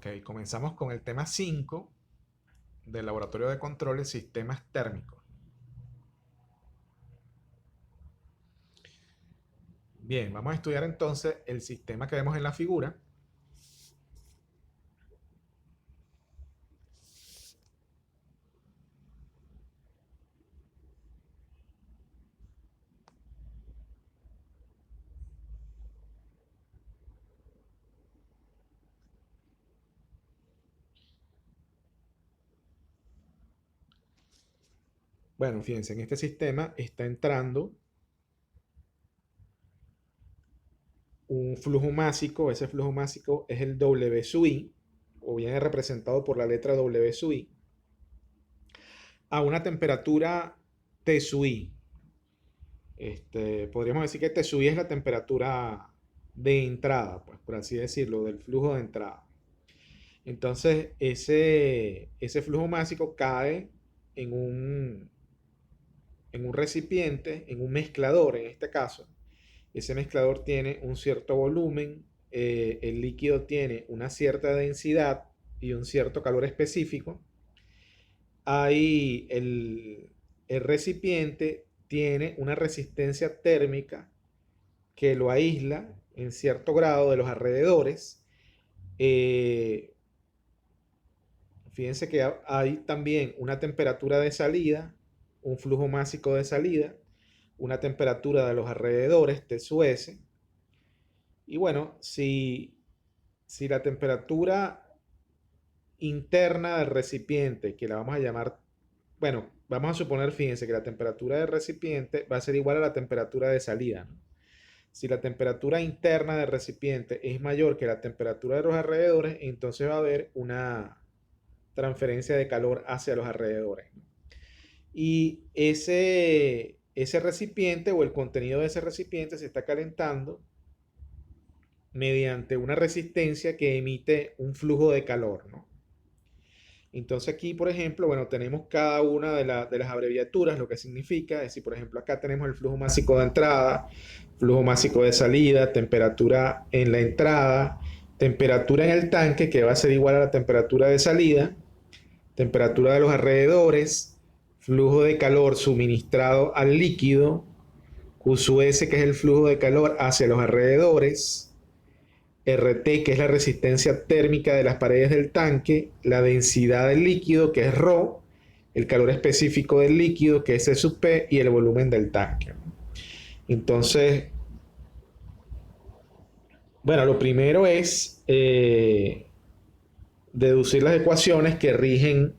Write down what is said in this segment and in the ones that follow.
Ok, comenzamos con el tema 5 del laboratorio de control de sistemas térmicos. Bien, vamos a estudiar entonces el sistema que vemos en la figura. Bueno, fíjense, en este sistema está entrando un flujo másico. Ese flujo másico es el W sub I, o viene representado por la letra W sub I, a una temperatura T sub I. Podríamos decir que T sub I es la temperatura de entrada, pues, por así decirlo, del flujo de entrada. Entonces, ese flujo másico cae en un recipiente, en un mezclador en este caso. Ese mezclador tiene un cierto volumen, el líquido tiene una cierta densidad y un cierto calor específico. Ahí el recipiente tiene una resistencia térmica que lo aísla en cierto grado de los alrededores. Fíjense que hay también una temperatura de salida, un flujo másico de salida, una temperatura de los alrededores, T sub S. Y bueno, si la temperatura interna del recipiente, que la vamos a llamar, bueno, vamos a suponer, fíjense, que la temperatura del recipiente va a ser igual a la temperatura de salida, ¿no? Si la temperatura interna del recipiente es mayor que la temperatura de los alrededores, entonces va a haber una transferencia de calor hacia los alrededores. Y ese recipiente o el contenido de ese recipiente se está calentando mediante una resistencia que emite un flujo de calor, ¿no? Entonces aquí, por ejemplo, bueno, tenemos cada una de las abreviaturas, lo que significa, es decir, por ejemplo, acá tenemos el flujo másico de entrada, flujo másico de salida, temperatura en la entrada, temperatura en el tanque, que va a ser igual a la temperatura de salida, temperatura de los alrededores, flujo de calor suministrado al líquido, Q sub S, que es el flujo de calor hacia los alrededores, RT, que es la resistencia térmica de las paredes del tanque, la densidad del líquido, que es ρ, el calor específico del líquido, que es E sub P, y el volumen del tanque. Entonces, bueno, lo primero es deducir las ecuaciones que rigen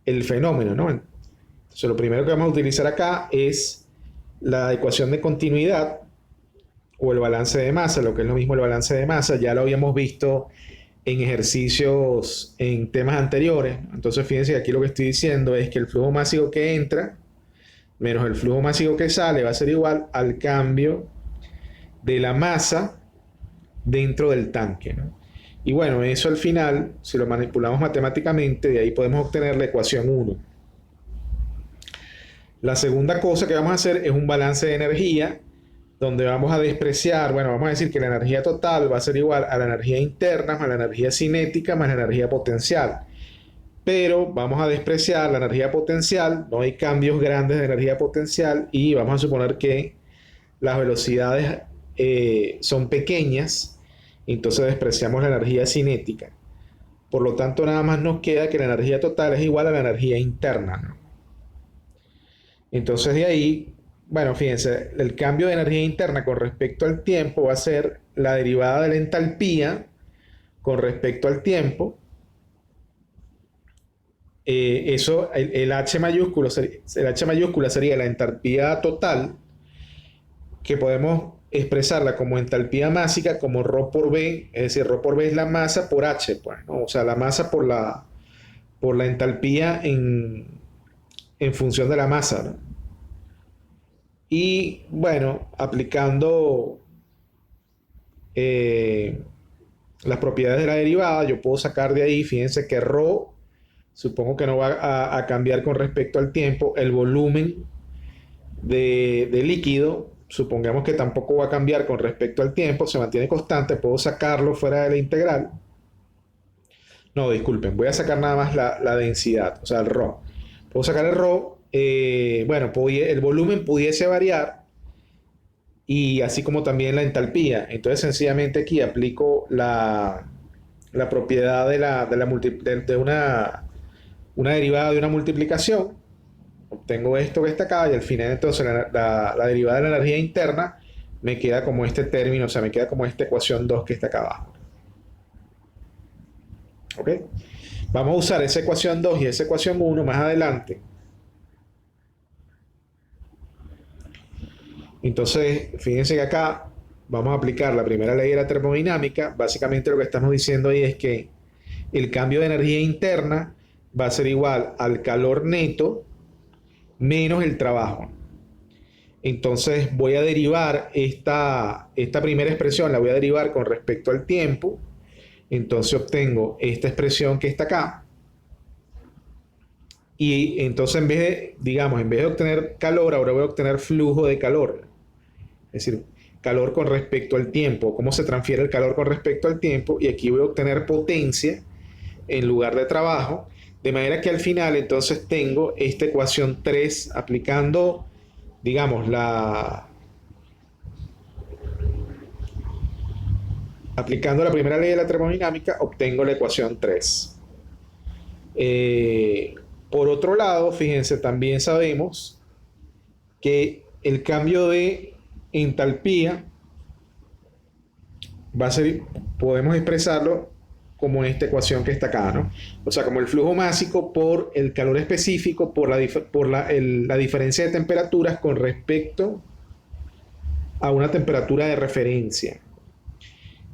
el fenómeno, ¿no? Entonces, lo primero que vamos a utilizar acá es la ecuación de continuidad o el balance de masa, lo que es lo mismo el balance de masa. Ya lo habíamos visto en ejercicios en temas anteriores. Entonces, fíjense que aquí lo que estoy diciendo es que el flujo másico que entra menos el flujo másico que sale va a ser igual al cambio de la masa dentro del tanque, ¿no? Y bueno, eso al final, si lo manipulamos matemáticamente, de ahí podemos obtener la ecuación 1. La segunda cosa que vamos a hacer es un balance de energía, donde vamos a despreciar, bueno, vamos a decir que la energía total va a ser igual a la energía interna más la energía cinética más la energía potencial. Pero vamos a despreciar la energía potencial, no hay cambios grandes de energía potencial y vamos a suponer que las velocidades son pequeñas, entonces despreciamos la energía cinética. Por lo tanto, nada más nos queda que la energía total es igual a la energía interna, ¿no? Entonces de ahí, bueno, fíjense, el cambio de energía interna con respecto al tiempo va a ser la derivada de la entalpía con respecto al tiempo. El H mayúsculo, el H mayúscula sería la entalpía total, que podemos expresarla como entalpía másica, como ρ por B, es decir, ρ por B es la masa por H, pues, ¿no? O sea, la masa por la entalpía en función de la masa, ¿no? Y bueno, aplicando eh, las propiedades de la derivada, yo puedo sacar de ahí, fíjense que ρ, supongo que no va a cambiar con respecto al tiempo, el volumen de líquido, supongamos que tampoco va a cambiar con respecto al tiempo, se mantiene constante, puedo sacarlo fuera de la integral. No, disculpen, voy a sacar nada más la densidad, o sea, el Rho. Puedo sacar el Rho, bueno, el volumen pudiese variar y así como también la entalpía. Entonces, sencillamente aquí aplico la propiedad de una derivada de una multiplicación. Obtengo esto que está acá y al final entonces la derivada de la energía interna me queda como este término, o sea, me queda como esta ecuación 2 que está acá abajo. ¿Ok? Vamos a usar esa ecuación 2 y esa ecuación 1 más adelante. Entonces, fíjense que acá vamos a aplicar la primera ley de la termodinámica. Básicamente lo que estamos diciendo ahí es que el cambio de energía interna va a ser igual al calor neto menos el trabajo. Entonces voy a derivar esta primera expresión, la voy a derivar con respecto al tiempo. Entonces obtengo esta expresión que está acá. Y entonces en vez de, digamos, en vez de obtener calor, ahora voy a obtener flujo de calor. Es decir, calor con respecto al tiempo, cómo se transfiere el calor con respecto al tiempo. Y aquí voy a obtener potencia en lugar de trabajo. De manera que al final entonces tengo esta ecuación 3 aplicando, digamos, aplicando la primera ley de la termodinámica, obtengo la ecuación 3. Por otro lado, fíjense, también sabemos que el cambio de entalpía va a ser, podemos expresarlo como esta ecuación que está acá, ¿no? O sea, como el flujo másico por el calor específico, por la diferencia de temperaturas con respecto a una temperatura de referencia.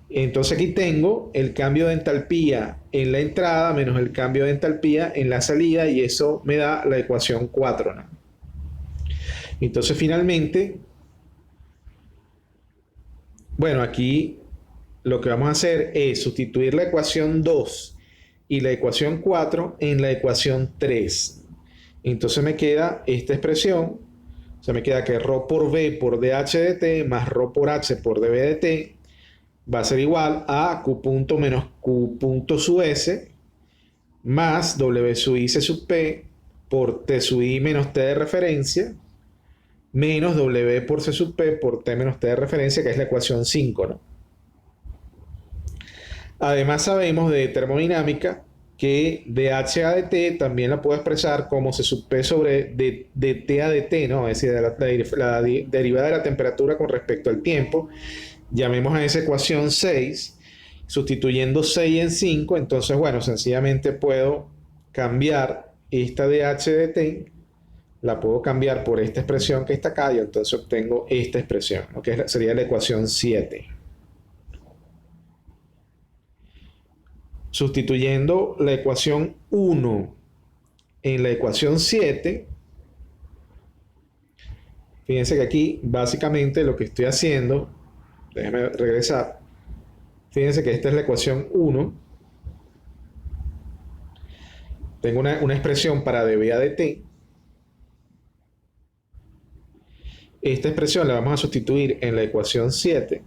Entonces aquí tengo el cambio de entalpía en la entrada menos el cambio de entalpía en la salida y eso me da la ecuación 4, ¿no? Entonces finalmente, bueno, aquí lo que vamos a hacer es sustituir la ecuación 2 y la ecuación 4 en la ecuación 3. Entonces me queda esta expresión, o sea, me queda que ρ por V por dH de T más ρ por H por dV de T va a ser igual a Q punto menos Q punto sub S más W sub I C sub P por T sub I menos T de referencia menos W por C sub P por T menos T de referencia, que es la ecuación 5, ¿no? Además sabemos de termodinámica que dH a dt también la puedo expresar como C sub P sobre dt a dt, ¿no? Es decir, la derivada de la temperatura con respecto al tiempo. Llamemos a esa ecuación 6, sustituyendo 6 en 5, entonces, bueno, sencillamente puedo cambiar esta dH de t, la puedo cambiar por esta expresión que está acá y entonces obtengo esta expresión, ¿no? Que sería la ecuación 7. Sustituyendo la ecuación 1 en la ecuación 7, fíjense que aquí básicamente lo que estoy haciendo, déjenme regresar, fíjense que esta es la ecuación 1, tengo una expresión para dV a dt, esta expresión la vamos a sustituir en la ecuación 7,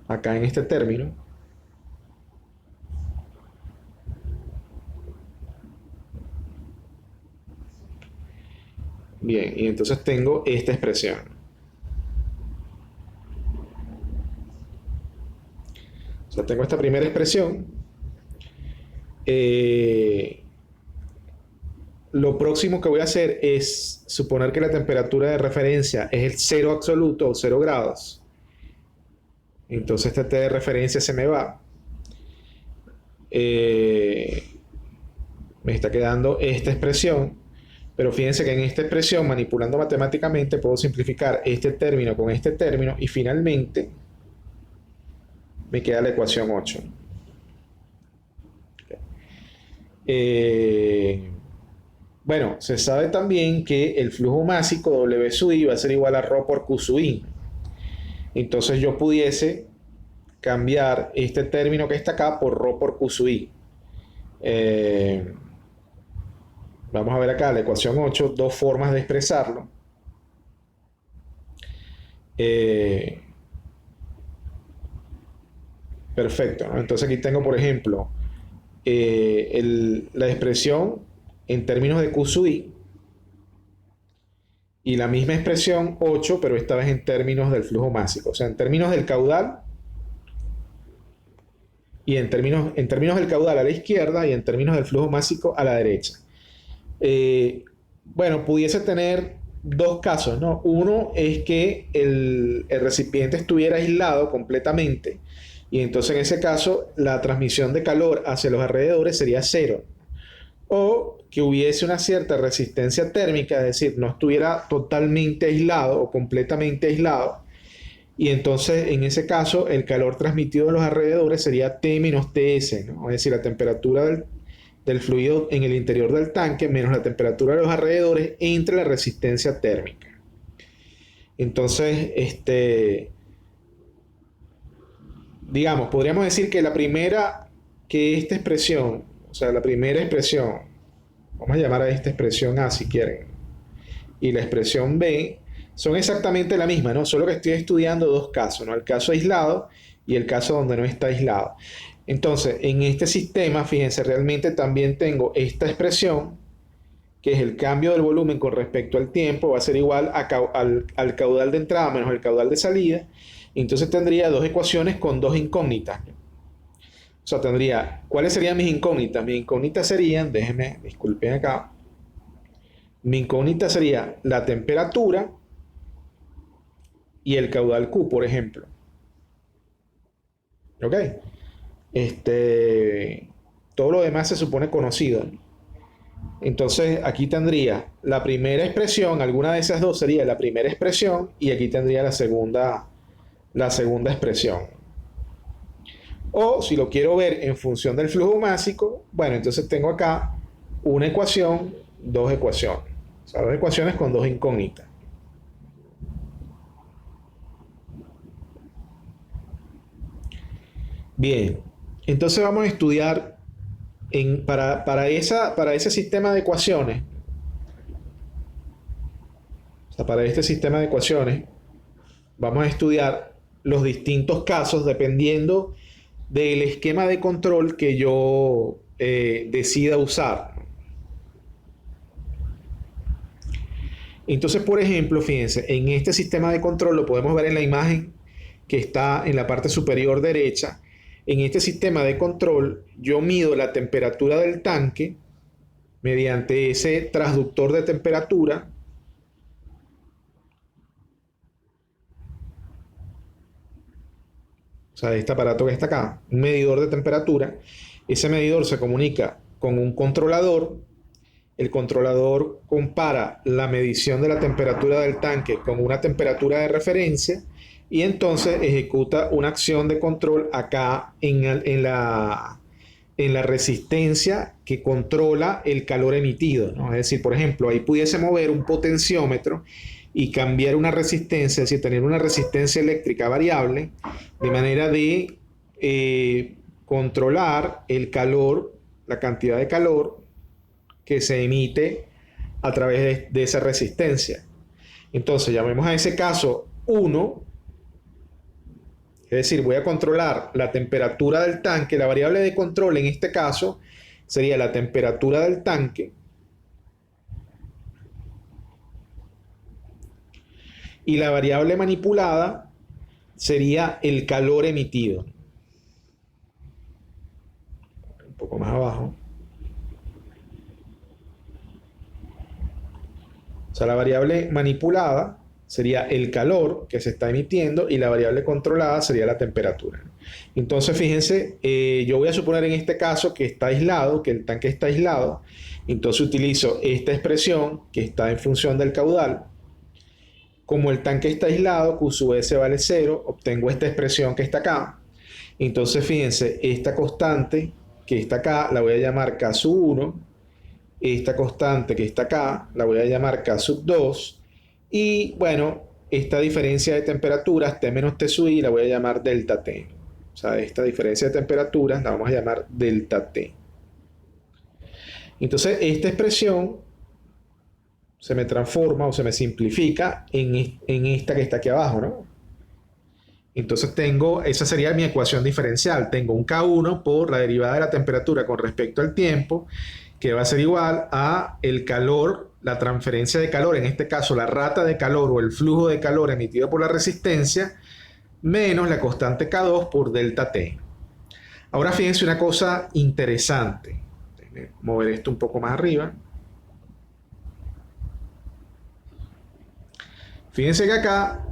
acá en este término, bien, y entonces tengo esta expresión. O sea, tengo esta primera expresión. Lo próximo que voy a hacer es suponer que la temperatura de referencia es el 0 absoluto o 0 grados. Entonces este T de referencia se me va. Me está quedando esta expresión. Pero fíjense que en esta expresión, manipulando matemáticamente, puedo simplificar este término con este término y finalmente me queda la ecuación 8. Bueno, se sabe también que el flujo másico W sub I va a ser igual a ρ por Q sub I. Entonces yo pudiese cambiar este término que está acá por ρ por Q sub I. Vamos a ver acá la ecuación 8, dos formas de expresarlo. Eh, perfecto, ¿no? Entonces aquí tengo, por ejemplo, la expresión en términos de Q sub I y la misma expresión 8, pero esta vez en términos del flujo másico. O sea, en términos del caudal y en términos del caudal a la izquierda y en términos del flujo másico a la derecha. Bueno, pudiese tener dos casos, ¿no? Uno es que el recipiente estuviera aislado completamente y entonces en ese caso la transmisión de calor hacia los alrededores sería cero. O que hubiese una cierta resistencia térmica, es decir, no estuviera totalmente aislado o completamente aislado. Y entonces, en ese caso, el calor transmitido a los alrededores sería T menos TS, ¿no? Es decir, la temperatura del fluido en el interior del tanque menos la temperatura de los alrededores entre la resistencia térmica. Entonces, digamos, podríamos decir que esta expresión, o sea, la primera expresión, vamos a llamar a esta expresión A si quieren, y la expresión B, son exactamente la misma, ¿no? Solo que estoy estudiando dos casos, ¿no? El caso aislado y el caso donde no está aislado. Entonces, en este sistema, fíjense, realmente también tengo esta expresión, que es el cambio del volumen con respecto al tiempo, va a ser igual al caudal de entrada menos el caudal de salida. Entonces tendría dos ecuaciones con dos incógnitas. O sea, tendría, ¿cuáles serían mis incógnitas? Mis incógnitas serían, déjenme, disculpen acá, mi incógnita sería la temperatura y el caudal Q, por ejemplo. ¿Ok? Todo lo demás se supone conocido. Entonces aquí tendría la primera expresión, alguna de esas dos sería la primera expresión y aquí tendría la segunda expresión. O si lo quiero ver en función del flujo másico, bueno, entonces tengo acá una ecuación, dos ecuaciones. O sea, dos ecuaciones con dos incógnitas. Bien, entonces vamos a estudiar para ese sistema de ecuaciones, o sea, para este sistema de ecuaciones, vamos a estudiar los distintos casos dependiendo del esquema de control que yo decida usar. Entonces, por ejemplo, fíjense, en este sistema de control lo podemos ver en la imagen que está en la parte superior derecha. En este sistema de control yo mido la temperatura del tanque mediante ese transductor de temperatura. O sea, este aparato que está acá, un medidor de temperatura. Ese medidor se comunica con un controlador. El controlador compara la medición de la temperatura del tanque con una temperatura de referencia y entonces ejecuta una acción de control acá en la resistencia que controla el calor emitido, ¿no? Es decir, por ejemplo, ahí pudiese mover un potenciómetro y cambiar una resistencia, es decir, tener una resistencia eléctrica variable, de manera de controlar el calor, la cantidad de calor que se emite a través de esa resistencia. Entonces, llamemos a ese caso 1, es decir, voy a controlar la temperatura del tanque. La variable de control en este caso sería la temperatura del tanque y la variable manipulada sería el calor emitido. Un poco más abajo. O sea, la variable manipulada sería el calor que se está emitiendo y la variable controlada sería la temperatura. Entonces, fíjense, yo voy a suponer en este caso que está aislado, que el tanque está aislado. Entonces utilizo esta expresión que está en función del caudal. Como el tanque está aislado, Q sub S vale 0, obtengo esta expresión que está acá. Entonces, fíjense, esta constante que está acá la voy a llamar K sub 1. Esta constante que está acá la voy a llamar K sub 2. Y bueno, esta diferencia de temperaturas, T menos T sub I, la voy a llamar delta T. O sea, esta diferencia de temperaturas la vamos a llamar delta T. Entonces, esta expresión, o se me transforma o se me simplifica en esta que está aquí abajo, ¿no? Entonces esa sería mi ecuación diferencial. Tengo un K1 por la derivada de la temperatura con respecto al tiempo, que va a ser igual a el calor, la transferencia de calor, en este caso la rata de calor o el flujo de calor emitido por la resistencia, menos la constante K2 por delta T. Ahora fíjense una cosa interesante. Déjenme mover esto un poco más arriba. Fíjense que acá,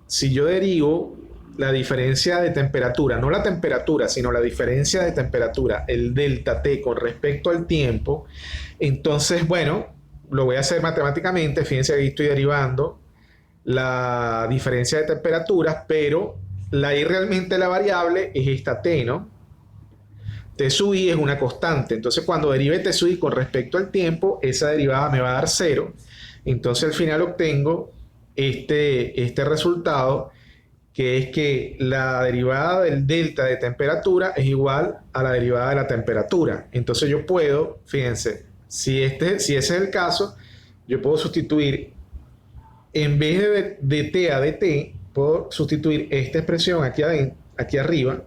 si yo derivo la diferencia de temperatura, no la temperatura, sino la diferencia de temperatura, el delta T con respecto al tiempo, entonces, bueno, lo voy a hacer matemáticamente. Fíjense que aquí estoy derivando la diferencia de temperaturas, pero realmente la variable es esta T, ¿no? T sub i es una constante. Entonces, cuando derive T sub i con respecto al tiempo, esa derivada me va a dar 0. Entonces, al final obtengo este resultado, que es que la derivada del delta de temperatura es igual a la derivada de la temperatura. Entonces yo puedo, fíjense, si ese es el caso, yo puedo sustituir, en vez de T a dt, puedo sustituir esta expresión aquí arriba.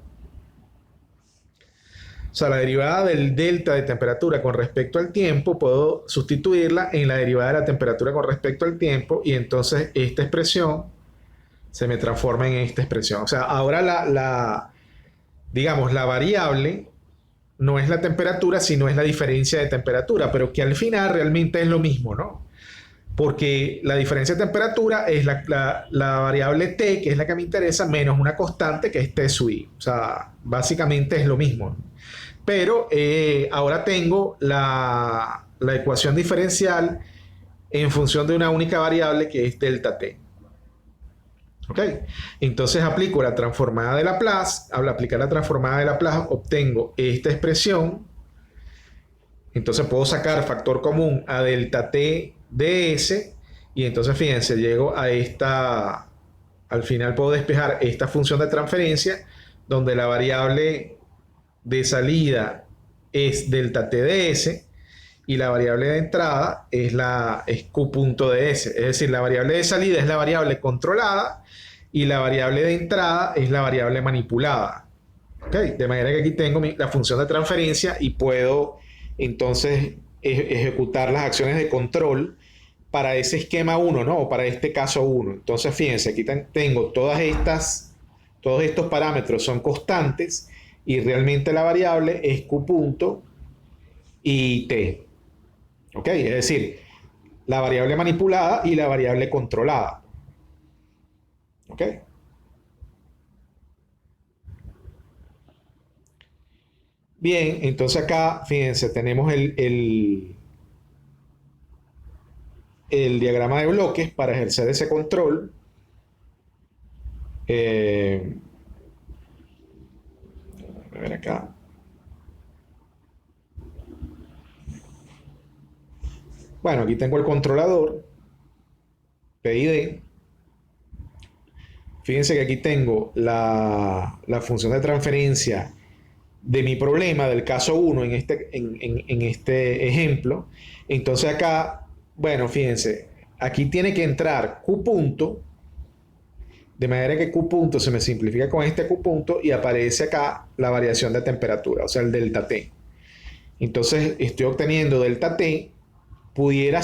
O sea, la derivada del delta de temperatura con respecto al tiempo, puedo sustituirla en la derivada de la temperatura con respecto al tiempo, y entonces esta expresión se me transforma en esta expresión. O sea, ahora digamos, la variable no es la temperatura, sino es la diferencia de temperatura, pero que al final realmente es lo mismo, ¿no? Porque la diferencia de temperatura es la variable T, que es la que me interesa, menos una constante que es T sub i. O sea, básicamente es lo mismo. Pero ahora tengo la ecuación diferencial en función de una única variable que es delta T. ¿Ok? Entonces aplico la transformada de Laplace. Al aplicar la transformada de Laplace obtengo esta expresión. Entonces puedo sacar factor común a delta T ds. Y entonces fíjense, llego a esta... Al final puedo despejar esta función de transferencia, donde la variable de salida es delta T ds y la variable de entrada es Q punto ds. Es decir, la variable de salida es la variable controlada y la variable de entrada es la variable manipulada. ¿Okay? De manera que aquí tengo la función de transferencia y puedo entonces ejecutar las acciones de control para ese esquema 1, ¿no? O para este caso 1. Entonces, fíjense, aquí tengo todos estos parámetros son constantes y realmente la variable es Q punto y T. ¿Ok? Es decir, la variable manipulada y la variable controlada. ¿Ok? Bien, entonces acá, fíjense, tenemos el diagrama de bloques para ejercer ese control. A ver acá. Bueno, aquí tengo el controlador, PID. Fíjense que aquí tengo la función de transferencia de mi problema, del caso 1 en este ejemplo. Entonces acá, bueno, fíjense, aquí tiene que entrar Q punto, de manera que Q punto se me simplifica con este Q punto y aparece acá la variación de temperatura, o sea, el delta T. Entonces estoy obteniendo delta T, pudiera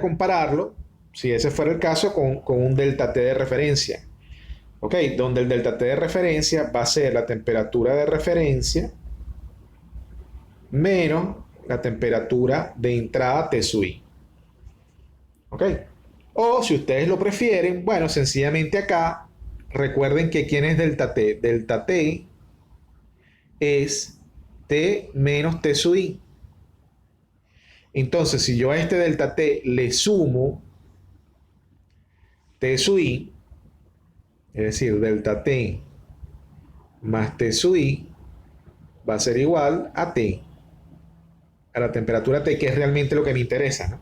compararlo, si ese fuera el caso, con un delta T de referencia. ¿Ok? Donde el delta T de referencia va a ser la temperatura de referencia menos la temperatura de entrada T sub i. ¿Ok? O si ustedes lo prefieren, bueno, sencillamente acá, recuerden que ¿quién es delta T? Delta T es T menos T sub i. Entonces, si yo a este delta T le sumo T sub i, es decir, delta T más T sub i, va a ser igual a T, a la temperatura T, que es realmente lo que me interesa, ¿no?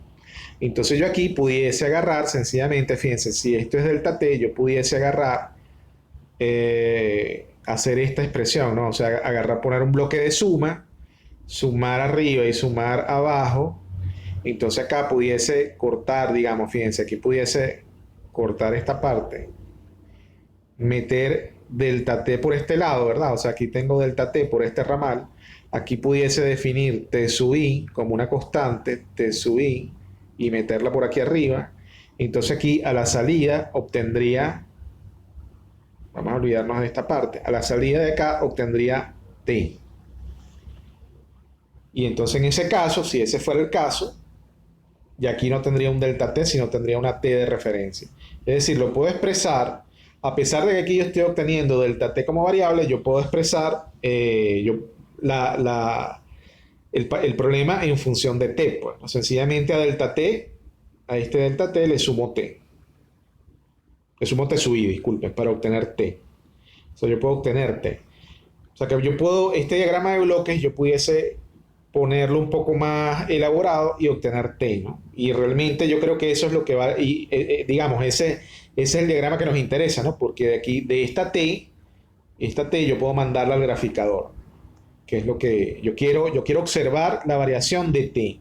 Entonces yo aquí pudiese agarrar, sencillamente, fíjense, si esto es delta T, yo pudiese agarrar, hacer esta expresión, ¿no? O sea, poner un bloque de suma, sumar arriba y sumar abajo, Entonces acá pudiese cortar, digamos, fíjense, aquí pudiese cortar esta parte, meter delta t por este lado, ¿verdad? O sea, aquí tengo delta t por este ramal. Aquí pudiese definir t sub i como una constante, t sub i, y meterla por aquí arriba. Entonces aquí a la salida obtendría, vamos a olvidarnos de esta parte, a la salida de acá obtendría t. Y entonces en ese caso, si ese fuera el caso, y aquí no tendría un delta t, sino tendría una t de referencia. Es decir, lo puedo expresar, a pesar de que aquí yo estoy obteniendo delta t como variable, yo puedo expresar el problema en función de t. Pues, ¿no? Sencillamente a delta t, a este delta t le sumo t. Le sumo t sub i, disculpen, para obtener t. O sea, yo puedo obtener t. O sea, que yo puedo, este diagrama de bloques, yo pudiese ponerlo un poco más elaborado y obtener t, ¿no? Y realmente yo creo que eso es lo que va, y digamos, ese es el diagrama que nos interesa, ¿no? Porque de aquí, de esta t yo puedo mandarla al graficador, que es lo que yo quiero observar la variación de t,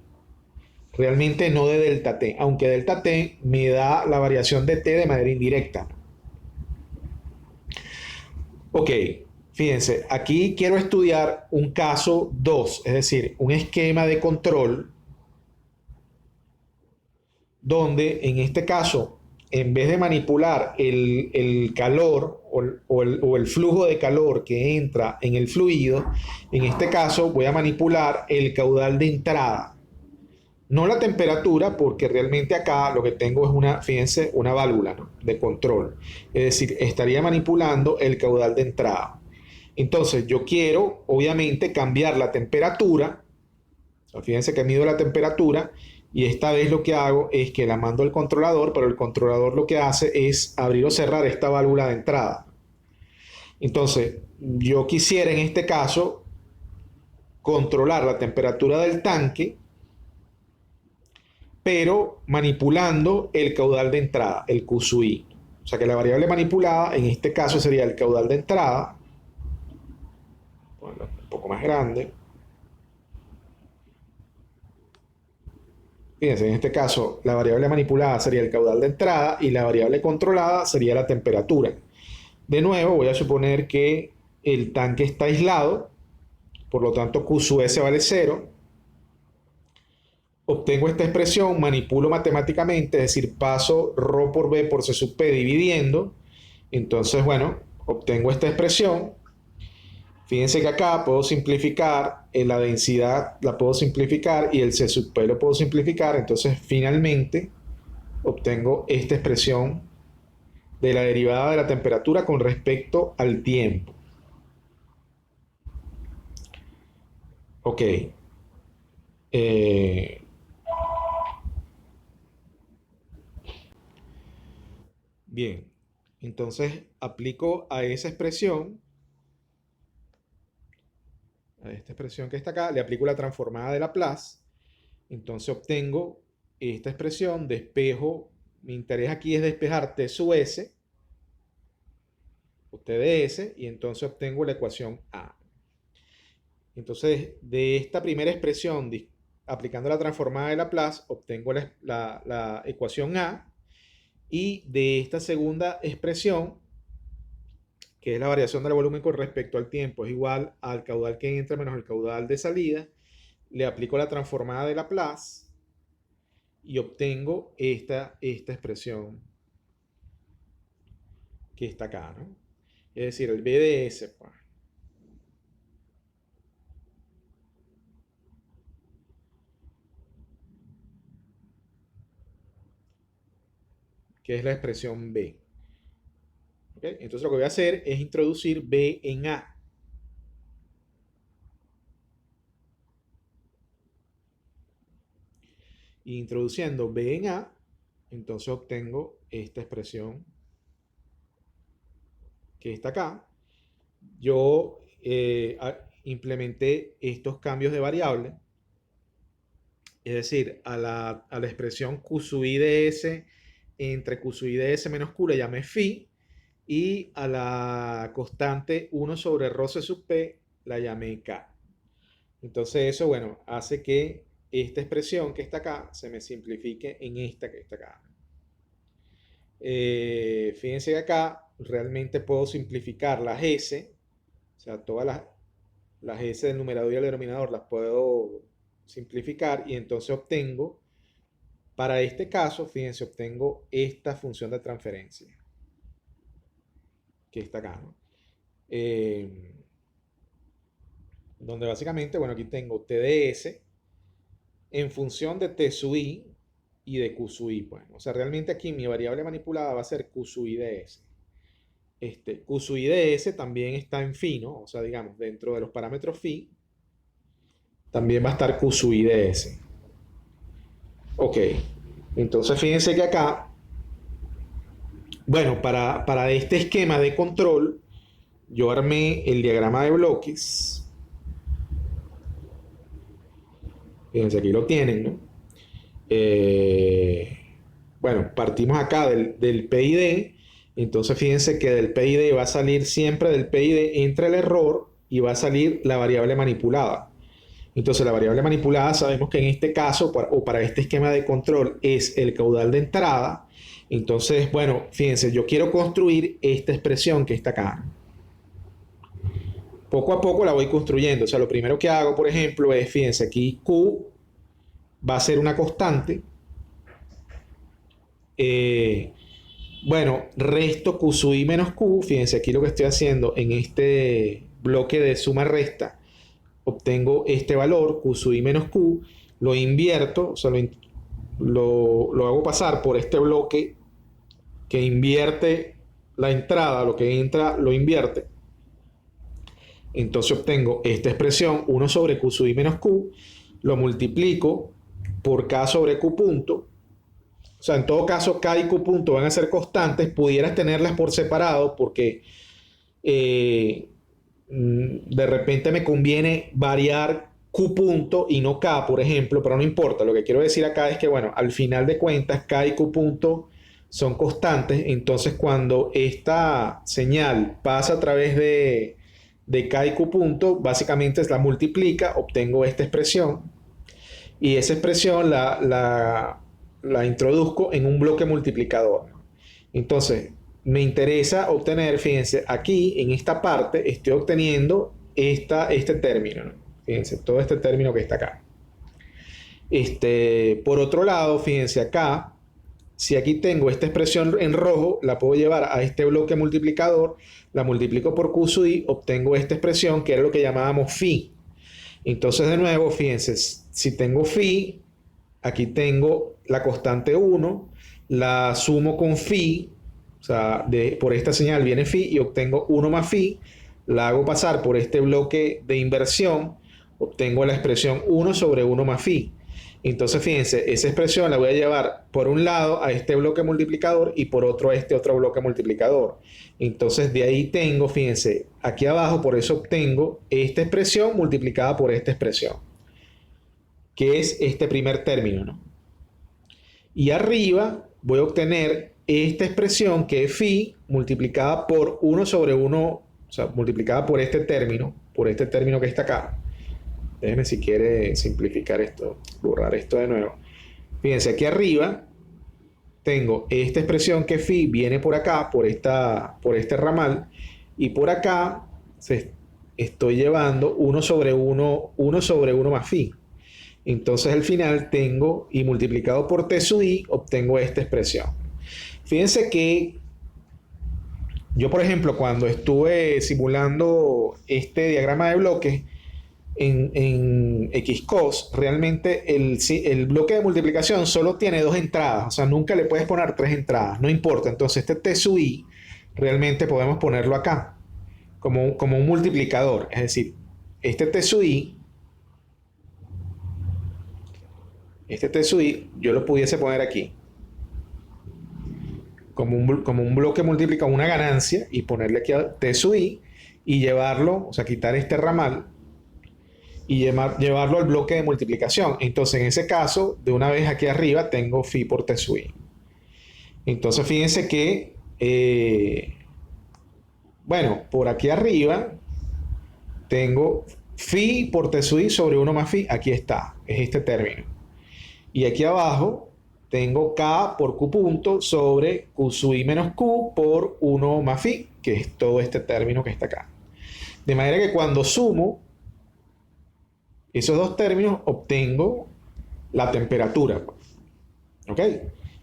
realmente no de delta t, aunque delta t me da la variación de t de manera indirecta. Ok, fíjense, aquí quiero estudiar un caso 2, es decir, un esquema de control donde en este caso, en vez de manipular el calor o el flujo de calor que entra en el fluido, en este caso voy a manipular el caudal de entrada. No la temperatura, porque realmente acá lo que tengo es una, fíjense, una válvula, ¿no?, de control. Es decir, estaría manipulando el caudal de entrada. Entonces, yo quiero, obviamente, cambiar la temperatura. O sea, fíjense que mido la temperatura y esta vez lo que hago es que la mando al controlador, pero el controlador lo que hace es abrir o cerrar esta válvula de entrada. Entonces, yo quisiera en este caso controlar la temperatura del tanque, pero manipulando el caudal de entrada, el Q sub i. O sea que la variable manipulada en este caso sería el caudal de entrada, bueno, un poco más grande. Fíjense, en este caso la variable manipulada sería el caudal de entrada y la variable controlada sería la temperatura. De nuevo, voy a suponer que el tanque está aislado, por lo tanto Q sub S vale 0. Obtengo esta expresión, manipulo matemáticamente, es decir, paso ρ por B por C sub P dividiendo. Entonces, bueno, obtengo esta expresión. Fíjense que acá puedo simplificar, la densidad la puedo simplificar y el C sub P lo puedo simplificar. Entonces, finalmente, obtengo esta expresión de la derivada de la temperatura con respecto al tiempo. Ok. Eh, bien. Entonces, aplico a esa expresión, a esta expresión que está acá, le aplico la transformada de Laplace. Entonces obtengo esta expresión, despejo, mi interés aquí es despejar t sub s, o t de s, y entonces obtengo la ecuación A. Entonces, de esta primera expresión, aplicando la transformada de Laplace, obtengo la ecuación A, y de esta segunda expresión, que es la variación del volumen con respecto al tiempo, es igual al caudal que entra menos el caudal de salida, le aplico la transformada de Laplace y obtengo esta expresión que está acá, ¿no? Es decir, el B de S, pues, que es la expresión B. ¿Okay? Entonces lo que voy a hacer es introducir B en A. Y introduciendo B en A, entonces obtengo esta expresión que está acá. Yo implementé estos cambios de variable, es decir, a la expresión Q sub i de S entre Q sub i de S menos Q le llamé phi, y a la constante 1 sobre ρ C sub P la llamé K. Entonces eso, bueno, hace que esta expresión que está acá se me simplifique en esta que está acá. Fíjense que acá realmente puedo simplificar las S, o sea, todas las S del numerador y del denominador las puedo simplificar y entonces obtengo, para este caso, fíjense, obtengo esta función de transferencia que está acá, ¿no? Donde básicamente, bueno, aquí tengo T de S en función de T sub I y de Q sub I. Pues. O sea, realmente aquí mi variable manipulada va a ser Q sub I de S. Q sub I de S también está en phi, ¿no? O sea, digamos, dentro de los parámetros phi, también va a estar Q sub I de S. Ok, entonces fíjense que acá, bueno, para este esquema de control, yo armé el diagrama de bloques. Fíjense, aquí lo tienen, ¿no? Bueno, partimos acá del PID. Entonces fíjense que del PID va a salir siempre del PID entra el error y va a salir la variable manipulada. Entonces la variable manipulada sabemos que en este caso o para este esquema de control es el caudal de entrada. Entonces, bueno, fíjense, yo quiero construir esta expresión que está acá. Poco a poco la voy construyendo. O sea, lo primero que hago, por ejemplo, es, fíjense, aquí Q va a ser una constante. Bueno, resto Q sub I menos Q. Fíjense aquí lo que estoy haciendo en este bloque de suma resta. Obtengo este valor, Q sub I menos Q. Lo invierto, o sea, lo hago pasar por este bloque que invierte la entrada. Lo que entra lo invierte. Entonces obtengo esta expresión, 1 sobre Q sub I menos Q. Lo multiplico por K sobre Q punto. O sea, en todo caso, K y Q punto van a ser constantes. Pudieras tenerlas por separado porque de repente me conviene variar Q punto y no K, por ejemplo, pero no importa. Lo que quiero decir acá es que, bueno, al final de cuentas, K y Q punto son constantes. Entonces, cuando esta señal pasa a través de K y Q punto, básicamente la multiplica, obtengo esta expresión. Y esa expresión la introduzco en un bloque multiplicador. Entonces, me interesa obtener, fíjense, aquí en esta parte estoy obteniendo este término, ¿no? Fíjense, todo este término que está acá. Por otro lado, fíjense acá, si aquí tengo esta expresión en rojo, la puedo llevar a este bloque multiplicador, la multiplico por Q sub I, obtengo esta expresión que era lo que llamábamos phi. Entonces, de nuevo, fíjense, si tengo phi, aquí tengo la constante 1, la sumo con phi, o sea, por esta señal viene phi y obtengo 1 más phi, la hago pasar por este bloque de inversión, obtengo la expresión 1 sobre 1 más phi. Entonces, fíjense, esa expresión la voy a llevar por un lado a este bloque multiplicador y por otro a este otro bloque multiplicador. Entonces, de ahí tengo, fíjense, aquí abajo, por eso obtengo esta expresión multiplicada por esta expresión, que es este primer término, ¿no? Y arriba voy a obtener esta expresión que es phi multiplicada por 1 sobre 1, o sea, multiplicada por este término que está acá. Déjenme si quiere simplificar esto, borrar esto de nuevo. Fíjense, aquí arriba tengo esta expresión que phi viene por acá, por este ramal, y por acá estoy llevando 1 sobre 1 más phi. Entonces al final tengo, y multiplicado por T sub I, obtengo esta expresión. Fíjense que yo, por ejemplo, cuando estuve simulando este diagrama de bloques en Xcos, realmente el bloque de multiplicación solo tiene 2 entradas. O sea, nunca le puedes poner 3 entradas, no importa. Entonces este T sub I realmente podemos ponerlo acá como un multiplicador. Es decir, este T sub I yo lo pudiese poner aquí como un bloque multiplicado, una ganancia, y ponerle aquí a T sub I y llevarlo, o sea, quitar este ramal y llevarlo al bloque de multiplicación. Entonces, en ese caso, de una vez aquí arriba tengo phi por T sub I. Entonces, fíjense que, bueno, por aquí arriba tengo phi por t sub i sobre 1 más phi, aquí está, es este término. Y aquí abajo tengo k por q punto sobre q sub i menos q por 1 más phi, que es todo este término que está acá. De manera que cuando sumo esos dos términos, obtengo la temperatura. ¿Ok?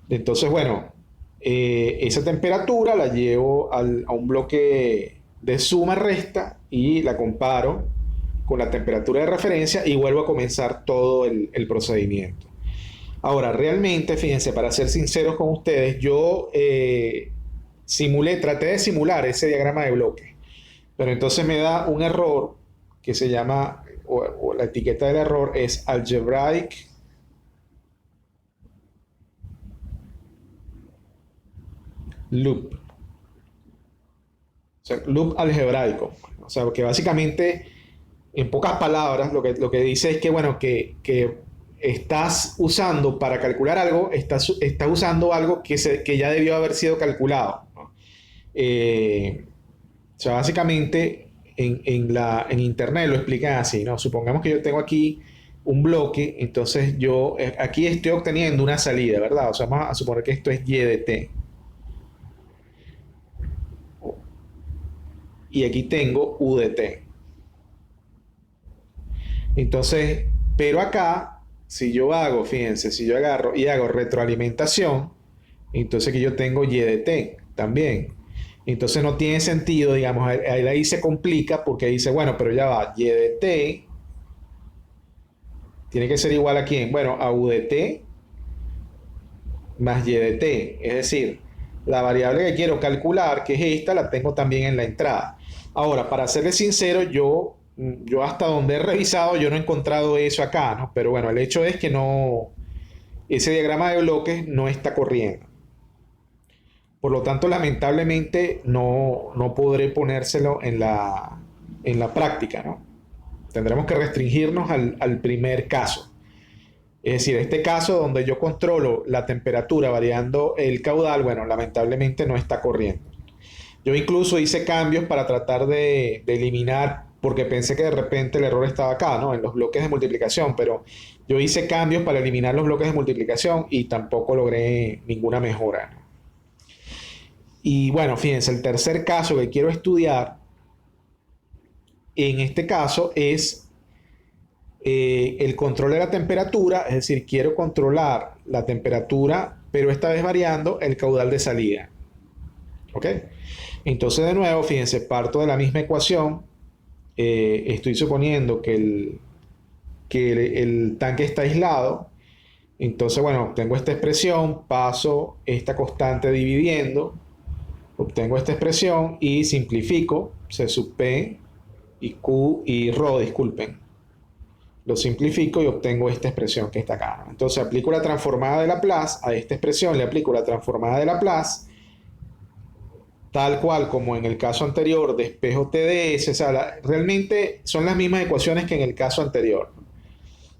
Entonces, bueno, esa temperatura la llevo a un bloque de suma-resta y la comparo con la temperatura de referencia y vuelvo a comenzar todo el procedimiento. Ahora, realmente, fíjense, para ser sinceros con ustedes, yo traté de simular ese diagrama de bloque, pero entonces me da un error que se llama, o la etiqueta del error es algebraic loop. O sea, loop algebraico. O sea, que básicamente, en pocas palabras, lo que dice es que, bueno, que estás usando para calcular algo, estás usando algo que ya debió haber sido calculado, ¿no? O sea, básicamente en internet lo explican así, ¿no? Supongamos que yo tengo aquí un bloque, entonces yo aquí estoy obteniendo una salida, ¿verdad? O sea, vamos a suponer que esto es y de t. Y aquí tengo u de t. Entonces, pero acá, si yo hago, fíjense, si yo agarro y hago retroalimentación, entonces que yo tengo y de t también. Entonces no tiene sentido, digamos, ahí se complica porque dice, bueno, pero ya va, y de t tiene que ser igual a quién? Bueno, a u de t más y de t. Es decir, la variable que quiero calcular, que es esta, la tengo también en la entrada. Ahora, para serles sincero, yo hasta donde he revisado, yo no he encontrado eso acá, ¿no? Pero bueno, el hecho es que no, ese diagrama de bloques no está corriendo. Por lo tanto, lamentablemente no podré ponérselo en la práctica, ¿no? Tendremos que restringirnos al primer caso. Es decir, este caso donde yo controlo la temperatura variando el caudal, bueno, lamentablemente no está corriendo. Yo incluso hice cambios para tratar de eliminar, porque pensé que de repente el error estaba acá, ¿no? En los bloques de multiplicación, pero yo hice cambios para eliminar los bloques de multiplicación y tampoco logré ninguna mejora, ¿no? Y bueno, fíjense, el tercer caso que quiero estudiar, en este caso, es el control de la temperatura, es decir, quiero controlar la temperatura, pero esta vez variando el caudal de salida. ¿Ok? Entonces, de nuevo, fíjense, parto de la misma ecuación. Estoy suponiendo que el tanque está aislado. Entonces, bueno, tengo esta expresión, paso esta constante dividiendo, obtengo esta expresión y simplifico, C sub P y Q y ρ, disculpen. Lo simplifico y obtengo esta expresión que está acá, ¿no? Entonces aplico la transformada de Laplace a esta expresión, le aplico la transformada de Laplace, tal cual como en el caso anterior, despejo TDS, o sea, realmente son las mismas ecuaciones que en el caso anterior.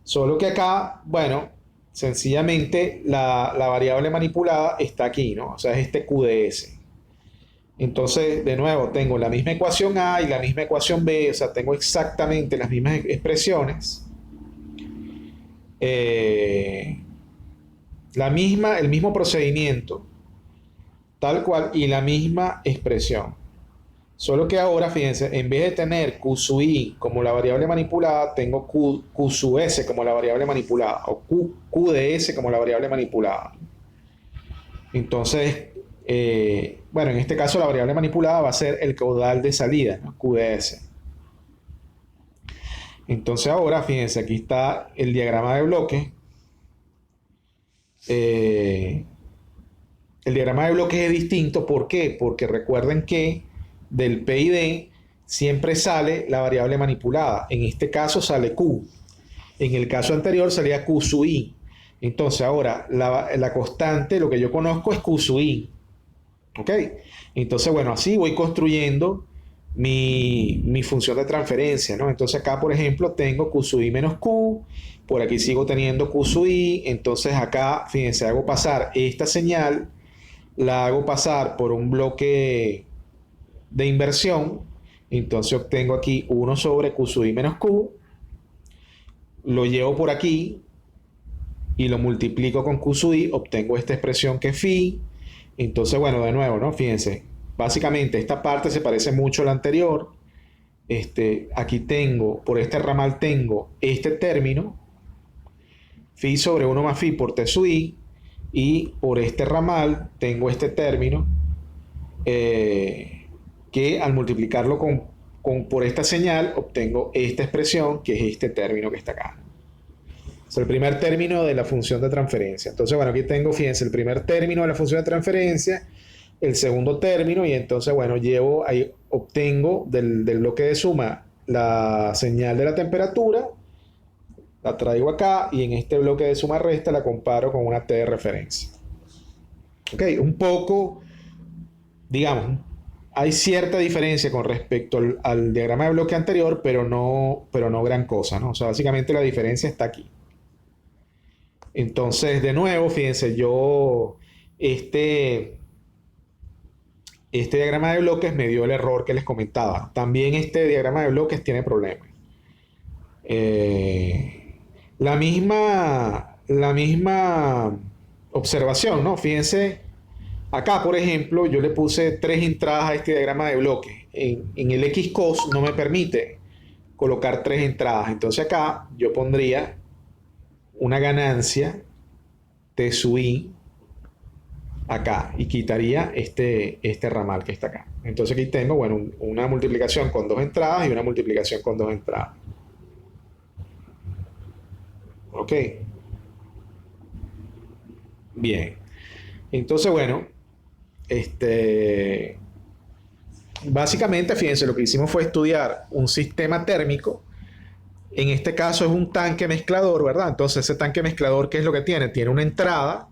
Solo que acá, bueno, sencillamente la variable manipulada está aquí, ¿no? O sea, es este QDS. Entonces, de nuevo, tengo la misma ecuación A y la misma ecuación B, o sea, tengo exactamente las mismas expresiones. El mismo procedimiento, tal cual, y la misma expresión. Solo que ahora, fíjense, en vez de tener Q sub i como la variable manipulada, tengo Q sub s como la variable manipulada, o Q de s como la variable manipulada. Entonces, bueno, en este caso la variable manipulada va a ser el caudal de salida, ¿no? Q de s. Entonces ahora, fíjense, aquí está el diagrama de bloque. El diagrama de bloques es distinto, ¿por qué? Porque recuerden que del PID siempre sale la variable manipulada. En este caso sale Q. En el caso anterior salía Q sub i. Entonces ahora la constante, lo que yo conozco es Q sub i. ¿Ok? Entonces, bueno, así voy construyendo mi función de transferencia, ¿no? Entonces acá, por ejemplo, tengo Q sub i menos Q, por aquí sigo teniendo Q sub i, entonces acá, fíjense, hago pasar esta señal, la hago pasar por un bloque de inversión, Entonces obtengo aquí 1 sobre Q sub i menos Q, lo llevo por aquí y lo multiplico con Q sub i, obtengo esta expresión que es phi. Entonces, bueno, de nuevo, ¿no? Fíjense, básicamente esta parte se parece mucho a la anterior. Aquí tengo, por este ramal tengo este término, phi sobre 1 más phi por t sub i, y por este ramal tengo este término que al multiplicarlo por esta señal obtengo esta expresión que es este término que está acá. Es el primer término de la función de transferencia. Entonces, bueno, aquí tengo, fíjense, el primer término de la función de transferencia, el segundo término, y entonces, bueno, ahí obtengo del bloque de suma la señal de la temperatura, la traigo acá, y en este bloque de suma resta la comparo con una T de referencia. Ok, un poco, digamos, hay cierta diferencia con respecto al diagrama de bloque anterior, pero no gran cosa, ¿no? O sea, básicamente la diferencia está aquí. Entonces, de nuevo, fíjense, este diagrama de bloques me dio el error que les comentaba. También este diagrama de bloques tiene problemas. La misma observación, ¿no? Fíjense, acá, por ejemplo, yo le puse 3 entradas a este diagrama de bloques. En el XCOS no me permite colocar 3 entradas. Entonces acá yo pondría una ganancia T sub i acá y quitaría este ramal que está acá. Entonces aquí tengo, bueno, una multiplicación con 2 entradas y una multiplicación con 2 entradas. Ok. Bien. Entonces, bueno, básicamente, fíjense, lo que hicimos fue estudiar un sistema térmico. En este caso es un tanque mezclador, ¿verdad? Entonces ese tanque mezclador, ¿qué es lo que tiene? Tiene una entrada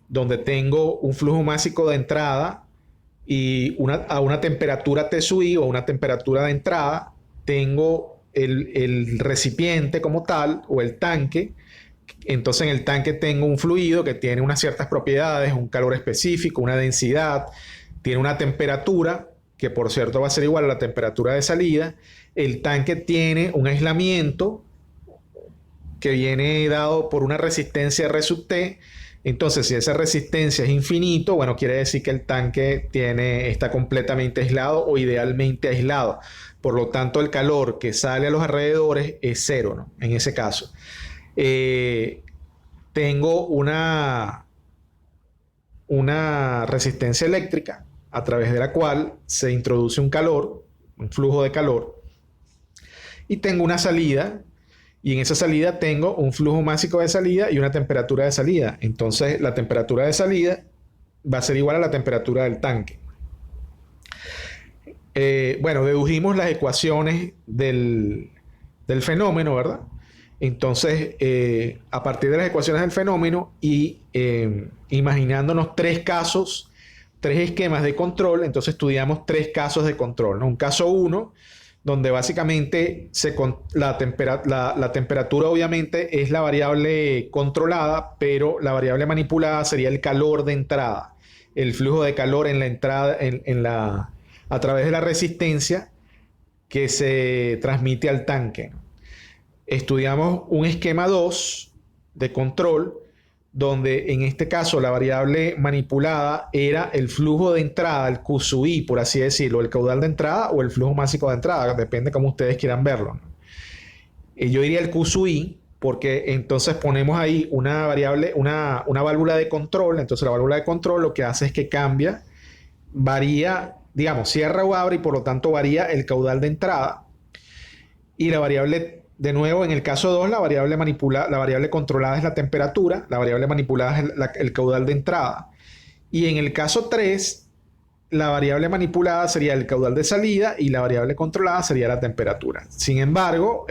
donde tengo un flujo másico de entrada y a una temperatura T sub i o una temperatura de entrada, tengo el recipiente como tal o el tanque. Entonces en el tanque tengo un fluido que tiene unas ciertas propiedades, un calor específico, una densidad, tiene una temperatura que por cierto va a ser igual a la temperatura de salida. El tanque tiene un aislamiento que viene dado por una resistencia R sub T. Entonces, si esa resistencia es infinito, bueno, quiere decir que el tanque está completamente aislado o idealmente aislado. Por lo tanto, el calor que sale a los alrededores es cero, ¿no? En ese caso. Tengo una resistencia eléctrica a través de la cual se introduce un calor, un flujo de calor, y tengo una salida, y en esa salida tengo un flujo másico de salida y una temperatura de salida. Entonces la temperatura de salida va a ser igual a la temperatura del tanque. Bueno, dedujimos las ecuaciones del fenómeno, ¿verdad? Entonces, a partir de las ecuaciones del fenómeno y imaginándonos 3 casos, 3 esquemas de control, entonces estudiamos 3 casos de control, ¿no? Un caso 1, donde básicamente la temperatura obviamente es la variable controlada, pero la variable manipulada sería el calor de entrada, el flujo de calor en la entrada, a través de la resistencia que se transmite al tanque, ¿no? Estudiamos un esquema 2 de control, donde en este caso la variable manipulada era el flujo de entrada, el Q sub i, por así decirlo, el caudal de entrada o el flujo másico de entrada, depende cómo ustedes quieran verlo, ¿no? Yo diría el Q sub i, porque entonces ponemos ahí una variable, una válvula de control. Entonces la válvula de control lo que hace es que cambia, varía, digamos, cierra o abre, y por lo tanto varía el caudal de entrada. Y la variable, de nuevo, en el caso 2, la variable controlada es la temperatura, la variable manipulada es el caudal de entrada. Y en el caso 3, la variable manipulada sería el caudal de salida y la variable controlada sería la temperatura. Sin embargo,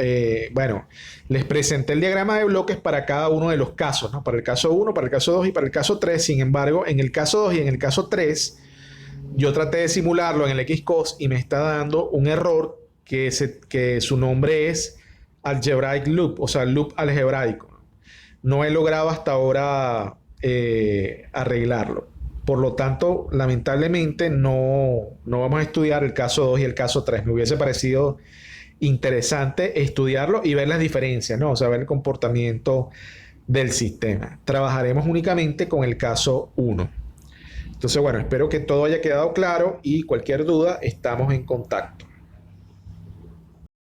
bueno, les presenté el diagrama de bloques para cada uno de los casos, ¿no? Para el caso 1, para el caso 2 y para el caso 3. Sin embargo, en el caso 2 y en el caso 3, yo traté de simularlo en el XCOS y me está dando un error que su nombre es algebraic loop, o sea, loop algebraico. No he logrado hasta ahora arreglarlo. Por lo tanto, lamentablemente no vamos a estudiar el caso 2 y el caso 3. Me hubiese parecido interesante estudiarlo y ver las diferencias, ¿no? O sea, ver el comportamiento del sistema. Trabajaremos únicamente con el caso 1. Entonces, bueno, espero que todo haya quedado claro y cualquier duda, estamos en contacto.